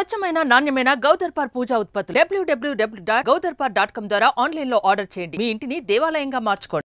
స్వచ్ఛమైన నాణ్యమైన గౌదర్పార్ పూజా ఉత్పత్తులు www.gaudarpar.com ద్వారా ఆన్లైన్ లో ఆర్డర్ చేయండి. మీ ఇంటిని దేవాలయంగా మార్చుకోండి.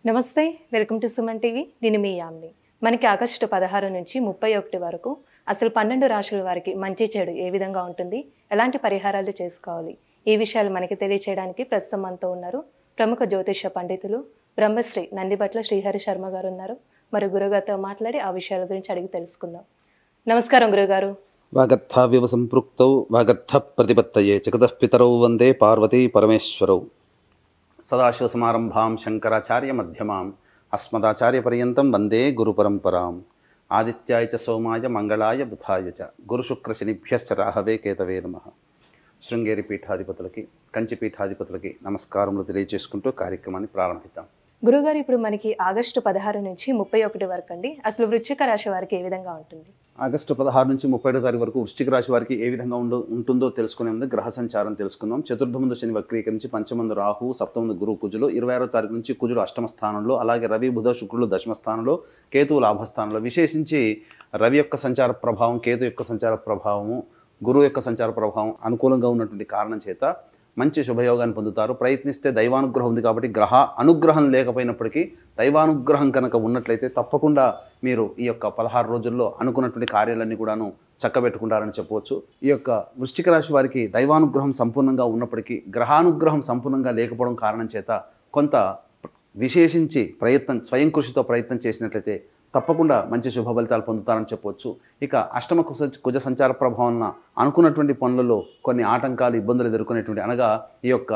నమస్తే, వెల్కమ్ టు సుమన్ టీవీ. నేను మీ యామ్ని. మనకి ఆగస్టు 16 నుంచి 31 వరకు అసలు 12 రాశుల వారికి మంచి చెడు ఏ విధంగా ఉంటుంది, ఎలాంటి పరిహారాలు చేసుకోవాలి, ఈ విషయాలు మనకి తెలియచేయడానికి ప్రస్తుతం మనతో ఉన్నారు ప్రముఖ జ్యోతిష పండితులు బ్రహ్మశ్రీ నందిబట్ల శ్రీహరి శర్మ గారు ఉన్నారు. మరి గురుగారితో మాట్లాడి ఆ విషయాల గురించి అడిగి తెలుసుకుందాం. నమస్కారం గురుగారు. వాగర్థావ్యవ సంపృక్తౌ వాగర్థ ప్రతిపత్తయే జగతః పితరౌ వందే పార్వతీ పరమేశ్వరౌ. సదాశివసమారంభాం శంకరాచార్య మధ్యమాం అస్మదాచార్య పర్యంతం వందే గురు పరంపరాం. ఆదిత్యాయ చ సోమాయ మంగళాయ బుధాయ చ గురుశుక్ర శనిభ్యశ్చ రాహవే కేతవే నమః. శృంగేరి పీఠాధిపతులకి, కంచి పీఠాధిపతులకి నమస్కారములు తెలియజేసుకుంటూ కార్యక్రమాన్ని ప్రారంభిద్దాం. గురుగారు, ఇప్పుడు మనకి ఆగస్టు 16 నుంచి 31 వరకు అండి అసలు వృశ్చిక రాశి వారికి ఏ విధంగా ఉంటుంది? ఆగస్టు 16 నుంచి 31 తారీఖు వరకు వృశ్చిక రాశి వారికి ఏ విధంగా ఉంటుందో తెలుసుకునే ముందు గ్రహ సంచారం తెలుసుకుందాం. చతుర్థమందు శని వక్రీకరించి, పంచమందు రాహు, సప్తమందు గురు కుజులు, 26వ తారీఖు నుంచి కుజుడు అష్టమ స్థానంలో, అలాగే రవి బుధ శుక్రులు దశమ స్థానంలో, కేతువు లాభస్థానంలో. విశేషించి రవి యొక్క సంచార ప్రభావం, కేతు యొక్క సంచార ప్రభావము, గురువు యొక్క సంచార ప్రభావం అనుకూలంగా ఉన్నటువంటి కారణం చేత మంచి శుభయోగాన్ని పొందుతారు. ప్రయత్నిస్తే దైవానుగ్రహం ఉంది కాబట్టి, గ్రహ అనుగ్రహం లేకపోయినప్పటికీ దైవానుగ్రహం కనుక ఉన్నట్లయితే తప్పకుండా మీరు ఈ యొక్క 16 రోజుల్లో అనుకున్నటువంటి కార్యాలన్నీ కూడాను చక్కబెట్టుకుంటారని చెప్పవచ్చు. ఈ యొక్క వృశ్చిక రాశి వారికి దైవానుగ్రహం సంపూర్ణంగా ఉన్నప్పటికీ గ్రహానుగ్రహం సంపూర్ణంగా లేకపోవడం కారణం చేత కొంత విశేషించి స్వయం కృషితో ప్రయత్నం చేసినట్లయితే తప్పకుండా మంచి శుభ ఫలితాలు పొందుతారని చెప్పవచ్చు. ఇక అష్టమ కుజ సంచార ప్రభావం అనుకున్నటువంటి పనులలో కొన్ని ఆటంకాలు, ఇబ్బందులు ఎదుర్కొనేటువంటి, అనగా ఈ యొక్క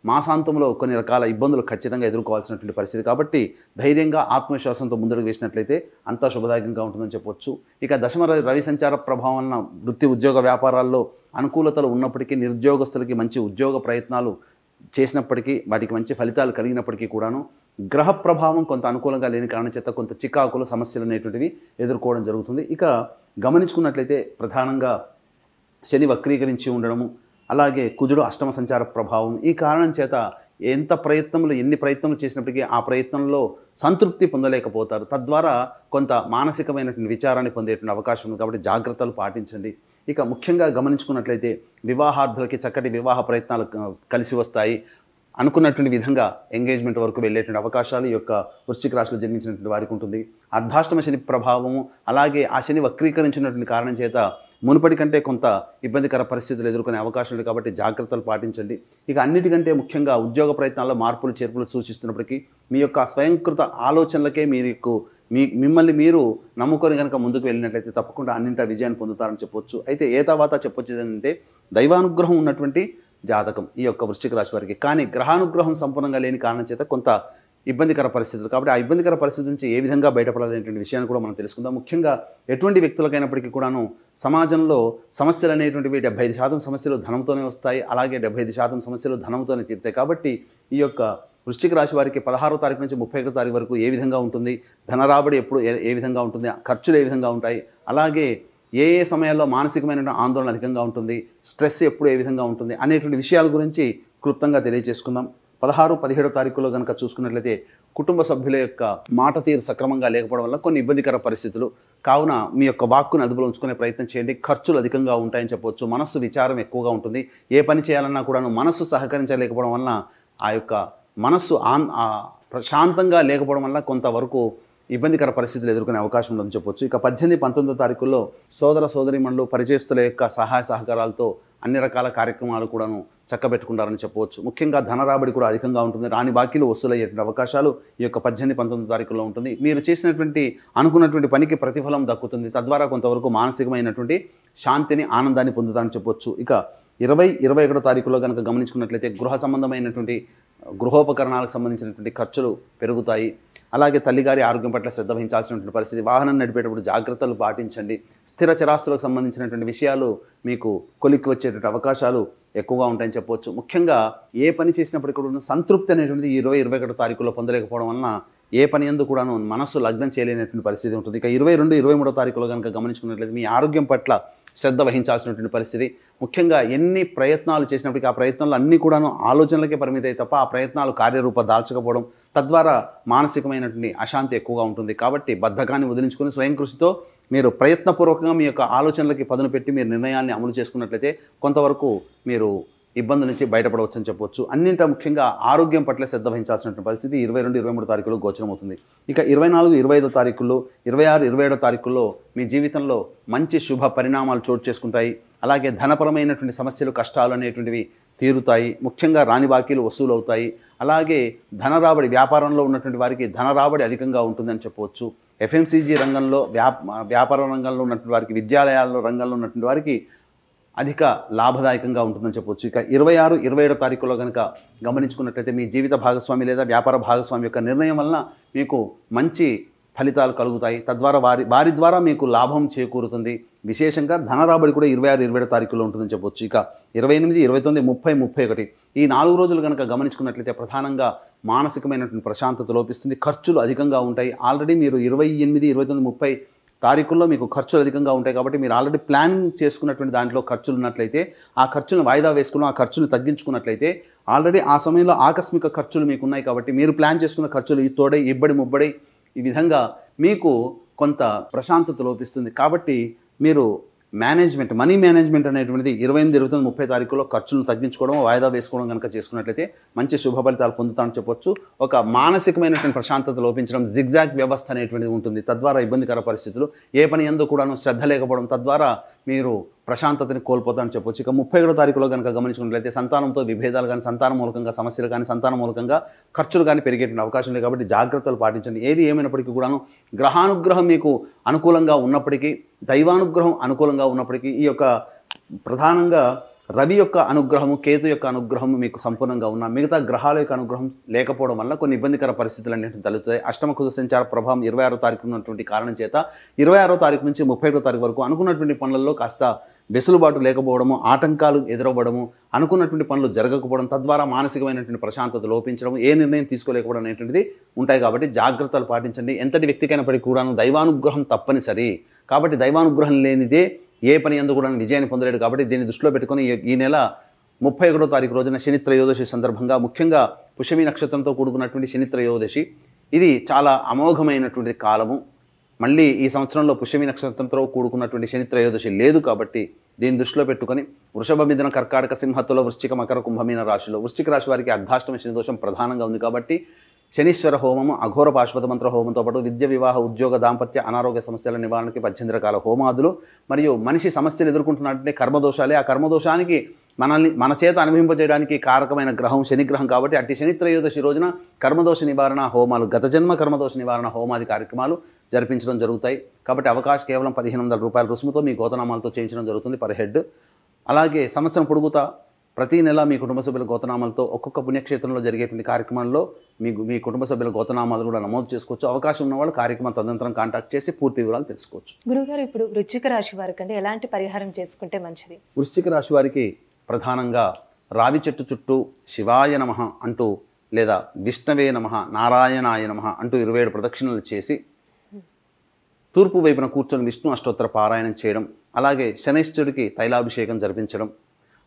మాసాంతంలో కొన్ని రకాల ఇబ్బందులు ఖచ్చితంగా ఎదుర్కోవాల్సినటువంటి పరిస్థితి. కాబట్టి ధైర్యంగా ఆత్మవిశ్వాసంతో ముందుకు వేసినట్లయితే అంతా శుభదాయకంగా ఉంటుందని చెప్పవచ్చు. ఇక దశమ రవి సంచార ప్రభావం వలన వృత్తి ఉద్యోగ వ్యాపారాల్లో అనుకూలతలు ఉన్నప్పటికీ, నిరుద్యోగస్తులకి మంచి ఉద్యోగ ప్రయత్నాలు చేసినప్పటికీ, వాటికి మంచి ఫలితాలు కలిగినప్పటికీ కూడాను గ్రహ ప్రభావం కొంత అనుకూలంగా లేని కారణం చేత కొంత చికాకులు, సమస్యలు అనేటువంటివి ఎదుర్కోవడం జరుగుతుంది. ఇక గమనించుకున్నట్లయితే ప్రధానంగా శని వక్రీకరించి ఉండడము, అలాగే కుజుడు అష్టమ సంచార ప్రభావం, ఈ కారణం చేత ఎన్ని ప్రయత్నములు చేసినప్పటికీ ఆ ప్రయత్నంలో సంతృప్తి పొందలేకపోతారు. తద్వారా కొంత మానసికమైనటువంటి విచారాన్ని పొందేటువంటి అవకాశం ఉంది. కాబట్టి జాగ్రత్తలు పాటించండి. ఇక ముఖ్యంగా గమనించుకున్నట్లయితే వివాహార్థులకి చక్కటి వివాహ ప్రయత్నాలు కలిసి వస్తాయి. అనుకున్నటువంటి విధంగా ఎంగేజ్మెంట్ వరకు వెళ్ళేటువంటి అవకాశాలు ఈ యొక్క వృశ్చిక రాశిలో జన్మించినటువంటి వారికి ఉంటుంది. అర్ధాష్టమ శని ప్రభావము, అలాగే ఆ శని వక్రీకరించినటువంటి కారణం చేత మునుపటి కంటే కొంత ఇబ్బందికర పరిస్థితులు ఎదుర్కొనే అవకాశం ఉంది. కాబట్టి జాగ్రత్తలు పాటించండి. ఇక అన్నిటికంటే ముఖ్యంగా ఉద్యోగ ప్రయత్నాల్లో మార్పులు చేర్పులు సూచిస్తున్నప్పటికీ మీ యొక్క స్వయంకృత ఆలోచనలకే మిమ్మల్ని మీరు నమ్ముకొని కనుక ముందుకు వెళ్ళినట్లయితే తప్పకుండా అన్నింటా విజయాన్ని పొందుతారని చెప్పొచ్చు. అయితే తర్వాత చెప్పొచ్చు ఏంటంటే దైవానుగ్రహం ఉన్నటువంటి జాతకం ఈ యొక్క వృశ్చిక రాశి వారికి. కానీ గ్రహానుగ్రహం సంపూర్ణంగా లేని కారణం చేత కొంత ఇబ్బందికర పరిస్థితులు. కాబట్టి ఆ ఇబ్బందికర పరిస్థితి నుంచి ఏ విధంగా బయటపడాలనేటువంటి విషయాన్ని కూడా మనం తెలుసుకుందాం. ముఖ్యంగా ఎటువంటి వ్యక్తులకైనప్పటికీ కూడాను సమాజంలో సమస్యలు అనేటువంటివి 75% సమస్యలు ధనంతోనే వస్తాయి, అలాగే 75% సమస్యలు ధనంతోనే తీరుతాయి. కాబట్టి ఈ యొక్క వృశ్చిక రాశి వారికి 16వ తారీఖు నుంచి 31వ తారీఖు వరకు ఏ విధంగా ఉంటుంది, ధనరాబడి ఎప్పుడు ఏ విధంగా ఉంటుంది, ఖర్చులు ఏ విధంగా ఉంటాయి, అలాగే ఏ సమయాల్లో మానసికమైన ఆందోళన అధికంగా ఉంటుంది, స్ట్రెస్ ఎప్పుడు ఏ విధంగా ఉంటుంది అనేటువంటి విషయాల గురించి క్లుప్తంగా తెలియజేసుకుందాం. 16, 17వ తారీఖులో కనుక చూసుకున్నట్లయితే కుటుంబ సభ్యుల యొక్క మాట తీరు సక్రమంగా లేకపోవడం వల్ల కొన్ని ఇబ్బందికర పరిస్థితులు. కావున మీ యొక్క వాక్కును అదుపులో ఉంచుకునే ప్రయత్నం చేయండి. ఖర్చులు అధికంగా ఉంటాయని చెప్పవచ్చు. మనస్సు విచారం ఎక్కువగా ఉంటుంది. ఏ పని చేయాలన్నా కూడాను మనస్సు సహకరించలేకపోవడం వలన ఆ యొక్క మనస్సు ప్రశాంతంగా లేకపోవడం వల్ల కొంతవరకు ఇబ్బందికర పరిస్థితులు ఎదుర్కొనే అవకాశం ఉందని చెప్పొచ్చు. ఇక 18, 19 తారీఖుల్లో సోదర సోదరీమణులు, పరిచయస్తుల యొక్క సహాయ సహకారాలతో అన్ని రకాల కార్యక్రమాలు కూడాను చక్కబెట్టుకుంటారని చెప్పవచ్చు. ముఖ్యంగా ధనరాబడి కూడా అధికంగా ఉంటుంది. రాని బాకీలు వసూలయ్యేటువంటి అవకాశాలు ఈ యొక్క 18, 19 తారీఖుల్లో ఉంటుంది. మీరు చేసినటువంటి అనుకున్నటువంటి పనికి ప్రతిఫలం దక్కుతుంది. తద్వారా కొంతవరకు మానసికమైనటువంటి శాంతిని, ఆనందాన్ని పొందుతారని చెప్పొచ్చు. ఇక 20, 21 తారీఖులో కనుక గమనించుకున్నట్లయితే గృహ సంబంధమైనటువంటి గృహోపకరణాలకు సంబంధించినటువంటి ఖర్చులు పెరుగుతాయి. అలాగే తల్లిగారి ఆరోగ్యం పట్ల శ్రద్ధ వహించాల్సినటువంటి పరిస్థితి. వాహనం నడిపేటప్పుడు జాగ్రత్తలు పాటించండి. స్థిర చరాస్తులకు సంబంధించినటువంటి విషయాలు మీకు కొలిక్కి వచ్చేటువంటి అవకాశాలు ఎక్కువగా ఉంటాయని చెప్పవచ్చు. ముఖ్యంగా ఏ పని చేసినప్పటికీ కూడా సంతృప్తి అనేటువంటిది 20, 21 తారీఖులో పొందలేకపోవడం వలన ఏ పని యందు కూడాను మనస్సు లగ్నం చేయలేనటువంటి పరిస్థితి ఉంటుంది. ఇక 22, 23 తారీఖులో కనుక గమనించుకున్నట్లయితే మీ ఆరోగ్యం పట్ల శ్రద్ధ వహించాల్సినటువంటి పరిస్థితి. ముఖ్యంగా ఎన్ని ప్రయత్నాలు చేసినప్పటికీ ఆ ప్రయత్నాలు అన్నీ కూడాను ఆలోచనలకే పరిమితాయి తప్ప ఆ ప్రయత్నాలు కార్యరూప దాల్చకపోవడం, తద్వారా మానసికమైనటువంటి అశాంతి ఎక్కువగా ఉంటుంది. కాబట్టి బద్ధకాన్ని వదిలించుకొని స్వయం కృషితో మీరు ప్రయత్నపూర్వకంగా మీ యొక్క ఆలోచనలకి పదును పెట్టి మీరు నిర్ణయాన్ని అమలు చేసుకున్నట్లయితే కొంతవరకు మీరు ఇబ్బందుల నుంచి బయటపడవచ్చు అని చెప్పవచ్చు. అన్నింటా ముఖ్యంగా ఆరోగ్యం పట్ల శ్రద్ధ వహించాల్సిన పరిస్థితి 22, 23 తారీఖులో గోచరమవుతుంది. ఇక 24, 25 తారీఖుల్లో, 26, 27 తారీఖుల్లో మీ జీవితంలో మంచి శుభ పరిణామాలు చోటు చేసుకుంటాయి. అలాగే ధనపరమైనటువంటి సమస్యలు, కష్టాలు అనేటువంటివి తీరుతాయి. ముఖ్యంగా రాని బాకీలు వసూలు అవుతాయి. అలాగే ధనరాబడి, వ్యాపారంలో ఉన్నటువంటి వారికి ధనరాబడి అధికంగా ఉంటుందని చెప్పవచ్చు. ఎఫ్ఎంసీజీ రంగంలో, వ్యాపార రంగంలో ఉన్నటువంటి వారికి, విద్యాలయాల్లో రంగంలో ఉన్నటువంటి వారికి అధిక లాభదాయకంగా ఉంటుందని చెప్పవచ్చు. ఇక 26, 27 తారీఖులో కనుక గమనించుకున్నట్లయితే మీ జీవిత భాగస్వామి లేదా వ్యాపార భాగస్వామి యొక్క నిర్ణయం వలన మీకు మంచి ఫలితాలు కలుగుతాయి. తద్వారా వారి ద్వారా మీకు లాభం చేకూరుతుంది. విశేషంగా ధనరాబడి కూడా 26, 27 తారీఖులో ఉంటుందని చెప్పవచ్చు. ఇక 28, 29, 30, 31 ఈ 4 రోజులు కనుక గమనించుకున్నట్లయితే ప్రధానంగా మానసికమైనటువంటి ప్రశాంతత లోపిస్తుంది. ఖర్చులు అధికంగా ఉంటాయి. ఆల్రెడీ మీరు 28, 29, 30 తారీఖుల్లో మీకు ఖర్చులు అధికంగా ఉంటాయి. కాబట్టి మీరు ఆల్రెడీ ప్లానింగ్ చేసుకున్నటువంటి దాంట్లో ఖర్చులు ఉన్నట్లయితే ఆ ఖర్చులను వాయిదా వేసుకుని ఆ ఖర్చును తగ్గించుకున్నట్లయితే ఆల్రెడీ ఆ సమయంలో ఆకస్మిక ఖర్చులు మీకు ఉన్నాయి. కాబట్టి మీరు ప్లాన్ చేసుకున్న ఖర్చులు తోడై ఇబ్బడి ముబ్బడి ఈ విధంగా మీకు కొంత ప్రశాంతత లోపిస్తుంది. కాబట్టి మీరు మనీ మేనేజ్మెంట్ అనేటువంటిది 28, 29, 30 తారీఖులో ఖర్చులను తగ్గించుకోవడం, వాయిదా వేసుకోవడం కనుక చేసుకున్నట్లయితే మంచి శుభ ఫలితాలు పొందుతామని చెప్పొచ్చు. ఒక మానసికమైనటువంటి ప్రశాంతత లోపించడం, జిగ్జాగ్ వ్యవస్థ అనేటువంటిది ఉంటుంది. తద్వారా ఇబ్బందికర పరిస్థితులు, ఏ పని యందు కూడాను శ్రద్ధ లేకపోవడం, తద్వారా మీరు ప్రశాంతతని కోల్పోతామని చెప్పొచ్చు. ఇక 31 తారీఖులో కనుక గమనించుకున్నట్లయితే సంతానంతో విభేదాలు కానీ, సంతాన మూలకంగా సమస్యలు కానీ, సంతాన మూలకంగా ఖర్చులు కానీ పెరిగేటువంటి అవకాశం లేదు. కాబట్టి జాగ్రత్తలు పాటించండి. ఏది ఏమైనప్పటికీ కూడాను గ్రహానుగ్రహం మీకు అనుకూలంగా ఉన్నప్పటికీ, దైవానుగ్రహం అనుకూలంగా ఉన్నప్పటికీ, ఈ యొక్క ప్రధానంగా రవి యొక్క అనుగ్రహము, కేతు యొక్క అనుగ్రహము మీకు సంపూర్ణంగా ఉన్న మిగతా గ్రహాల యొక్క అనుగ్రహం లేకపోవడం వల్ల కొన్ని ఇబ్బందికర పరిస్థితులు అనేవి తలెత్తుతాయి. అష్టమ కుజ సంచార ప్రభావం 26వ తారీఖు ఉన్నటువంటి కారణం చేత 26వ తారీఖు నుంచి 31వ తారీఖు వరకు అనుకున్నటువంటి పనులలో కాస్త వెసులుబాటు లేకపోవడము, ఆటంకాలు ఎదురవ్వడము, అనుకున్నటువంటి పనులు జరగకపోవడం, తద్వారా మానసికమైనటువంటి ప్రశాంతత లోపించడం, ఏ నిర్ణయం తీసుకోలేకపోవడం అనేటువంటిది ఉంటాయి. కాబట్టి జాగ్రత్తలు పాటించండి. ఎంతటి వ్యక్తికైనప్పటికీ కూడాను దైవానుగ్రహం తప్పనిసరి. కాబట్టి దైవానుగ్రహం లేనిదే ఏ పని యందు కూడా విజయాన్ని పొందలేడు. కాబట్టి దీన్ని దృష్టిలో పెట్టుకుని ఈ నెల 31వ తారీఖు రోజున శని త్రయోదశి సందర్భంగా, ముఖ్యంగా పుష్యమి నక్షత్రంతో కూడుకున్నటువంటి శని త్రయోదశి, ఇది చాలా అమోఘమైనటువంటి కాలము. మళ్ళీ ఈ సంవత్సరంలో పుష్యమి నక్షత్రంతో కూడుకున్నటువంటి శని త్రయోదశి లేదు. కాబట్టి దీన్ని దృష్టిలో పెట్టుకొని వృషభ, మిథున, కర్కాటక, సింహ, తుల, వృశ్చిక, మకర, కుంభమీన రాశిలో, వృశ్చిక రాశి వారికి అర్ధాష్టమ శని దోషం ప్రధానంగా ఉంది. కాబట్టి శనీశ్వర హోమము, అఘోర పాశుపత మంత్ర హోమంతో పాటు విద్య, వివాహ, ఉద్యోగ, దాంపత్య, అనారోగ్య సమస్యల నివారణకి 18 రకాల హోమాదులు, మరియు మనిషి సమస్యలు ఎదుర్కొంటున్నటువంటి కర్మదోషాలే, ఆ కర్మదోషానికి మన చేత అనుభవింపజేయడానికి కారకమైన గ్రహం శనిగ్రహం. కాబట్టి అట్టి శని త్రయోదశి రోజున కర్మదోష నివారణ హోమాలు, గత జన్మ కర్మదోష నివారణ హోమాది కార్యక్రమాలు జరిపించడం జరుగుతాయి. కాబట్టి అవకాశం కేవలం 1500 రూపాయల రుసుముతో మీ గోతనామాలతో చేయించడం జరుగుతుంది పర్ హెడ్. అలాగే సంవత్సరం ప్రతి నెల మీ కుటుంబ సభ్యుల గోతనామాలతో ఒక్కొక్క పుణ్యక్షేత్రంలో జరిగేటువంటి కార్యక్రమంలో మీ కుటుంబ సభ్యుల గోతనామాలు కూడా నమోదు చేసుకోవచ్చు. అవకాశం ఉన్న వాళ్ళు కార్యక్రమం తదనంతరం కాంటాక్ట్ చేసి పూర్తి వివరాలు తెలుసుకోవచ్చు. గురుగారు, ఇప్పుడు వృశ్చిక రాశి వారికి అంటే ఎలాంటి పరిహారం చేసుకుంటే మంచిది? వృశ్చిక రాశి వారికి ప్రధానంగా రావి చెట్టు చుట్టూ శివాయ నమః అంటూ, లేదా విష్ణవే నమః, నారాయణాయ నమః అంటూ 27 ప్రదక్షిణలు చేసి తూర్పు వైపున కూర్చొని విష్ణు అష్టోత్తర పారాయణం చేయడం, అలాగే శనైశ్వరుడికి తైలాభిషేకం జరిపించడం,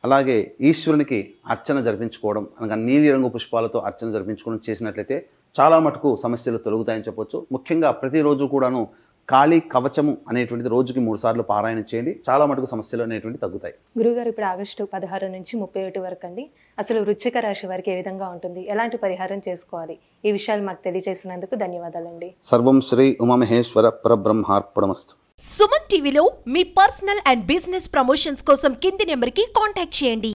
అలాగే ఈశ్వరునికి అర్చన జరిపించుకోవడం, అనగా నీలి రంగు పుష్పాలతో అర్చన జరిపించుకోవడం చేసినట్లయితే చాలా మటుకు సమస్యలు తొలగుతాయని చెప్పొచ్చు. ముఖ్యంగా ప్రతిరోజు కూడాను కాళీ కవచము అనేటువంటిది రోజుకి 3 సార్లు పారాయణం చేయండి. చాలా మటుకు సమస్యలు అనేటువంటి తగ్గుతాయి. గురుగారు, ఇప్పుడు ఆగస్టు 16 నుంచి 31 వరకు అండి, అసలు వృశ్చిక రాశి వారికి ఏ విధంగా ఉంటుంది, ఎలాంటి పరిహారం చేసుకోవాలి, ఈ విషయాలు మాకు తెలియజేసినందుకు ధన్యవాదాలండి. సర్వం శ్రీ ఉమామహేశ్వర పరబ్రహ్మార్పణమస్తు. సుమన్ టీవీలో మీ పర్సనల్ అండ్ బిజినెస్ ప్రమోషన్స్ కోసం కింది నెంబర్కి కాంటాక్ట్ చేయండి.